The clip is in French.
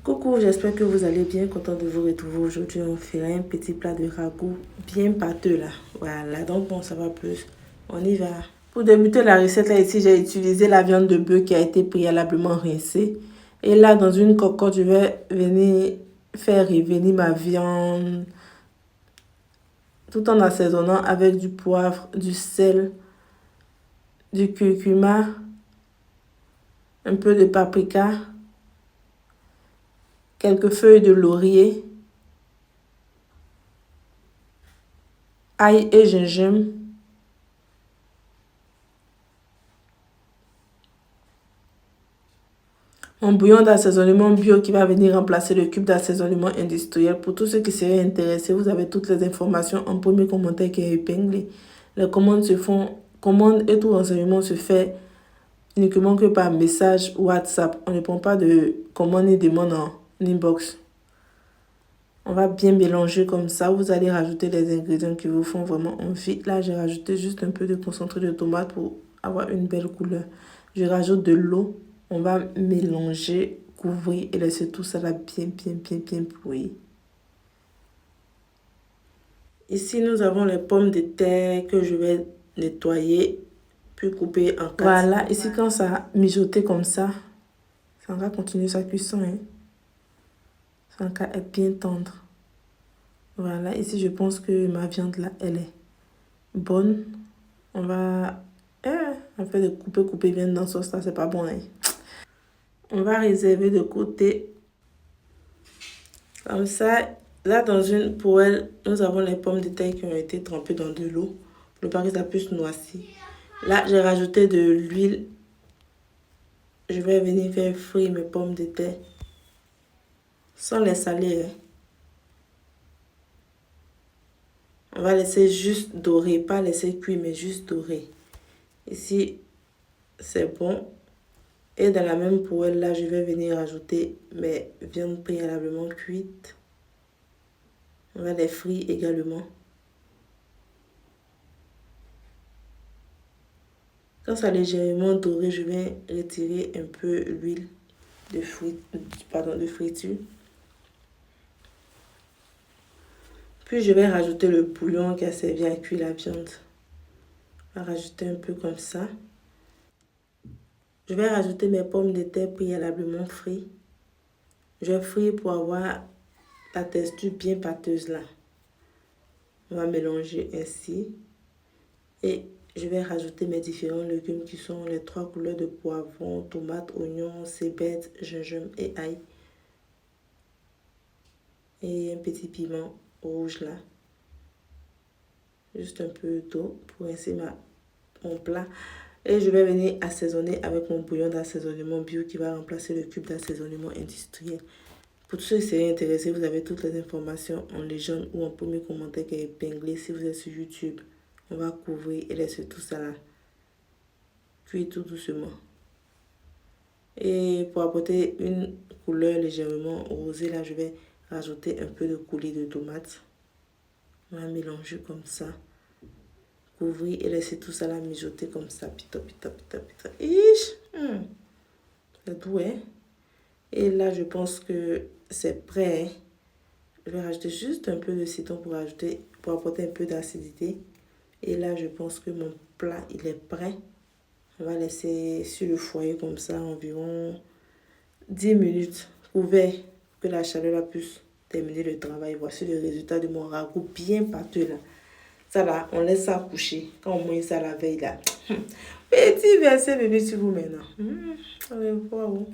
Coucou, j'espère que vous allez bien, content de vous retrouver aujourd'hui. On fera un petit plat de ragoût bien pâteux là. Voilà, donc bon, ça va plus. On y va. Pour débuter la recette là, ici, j'ai utilisé la viande de bœuf qui a été préalablement rincée. Et là, dans une cocotte, je vais venir faire revenir ma viande tout en assaisonnant avec du poivre, du sel, du curcuma, un peu de paprika, quelques feuilles de laurier, ail et gingembre, mon bouillon d'assaisonnement bio qui va venir remplacer le cube d'assaisonnement industriel. Pour tous ceux qui seraient intéressés, vous avez toutes les informations en premier commentaire qui est épinglé. Les commandes et tout renseignement se fait uniquement que par message WhatsApp. On ne prend pas de commandes ni demandes en inbox. On va bien mélanger comme ça. Vous allez rajouter les ingrédients qui vous font vraiment envie. Là, j'ai rajouté juste un peu de concentré de tomate pour avoir une belle couleur. Je rajoute de l'eau. On va mélanger, couvrir et laisser tout ça là bien bouillir. Ici, nous avons les pommes de terre que je vais nettoyer puis couper en quatre. Voilà, ici quand ça a mijoté comme ça va continuer sa cuisson. Ça va être bien tendre. Voilà, ici je pense que ma viande là, elle est bonne. On va en fait de couper bien dans sauce là, c'est pas bon. On va réserver de côté. Comme ça, là dans une poêle, nous avons les pommes de terre qui ont été trempées dans de l'eau pour ne pas que ça puisse noircir. Là, j'ai rajouté de l'huile. Je vais venir faire frire mes pommes de terre sans les saler. On va laisser juste dorer, pas laisser cuire, mais juste dorer. Ici, c'est bon. Et dans la même poêle, là, je vais venir ajouter mes viandes préalablement cuites. On va les frire également. Quand ça a légèrement doré, je vais retirer un peu l'huile de friture. Puis je vais rajouter le bouillon qui a servi à cuire la viande. On va rajouter un peu comme ça. Je vais rajouter mes pommes de terre préalablement frites. Je vais frire pour avoir la texture bien pâteuse là. On va mélanger ainsi. Et je vais rajouter mes différents légumes qui sont les 3 couleurs de poivron, tomate, oignon, cébette, gingembre et ail. Et un petit piment rouge là. Juste un peu d'eau pour rincer mon plat. Et je vais venir assaisonner avec mon bouillon d'assaisonnement bio qui va remplacer le cube d'assaisonnement industriel. Pour tous ceux qui seraient intéressés, vous avez toutes les informations en légende ou en premier commentaire qui est épinglé si vous êtes sur YouTube. On va couvrir et laisser tout ça là cuire tout doucement. Et pour apporter une couleur légèrement rosée, là, je vais rajouter un peu de coulis de tomate. On va mélanger comme ça. Couvrir et laisser tout ça là mijoter comme ça. Pita. C'est doux, hein? Et là, je pense que c'est prêt. Je vais rajouter juste un peu de citron pour apporter un peu d'acidité. Et là, je pense que mon plat, il est prêt. On va laisser sur le foyer comme ça environ 10 minutes ouvert pour que la chaleur là puisse terminer le travail. Voici le résultat de mon ragoût bien pâteux là. Ça là, on laisse ça coucher. Quand on mange ça la veille là. Petit verset bébé sur vous maintenant. Allez, voir où.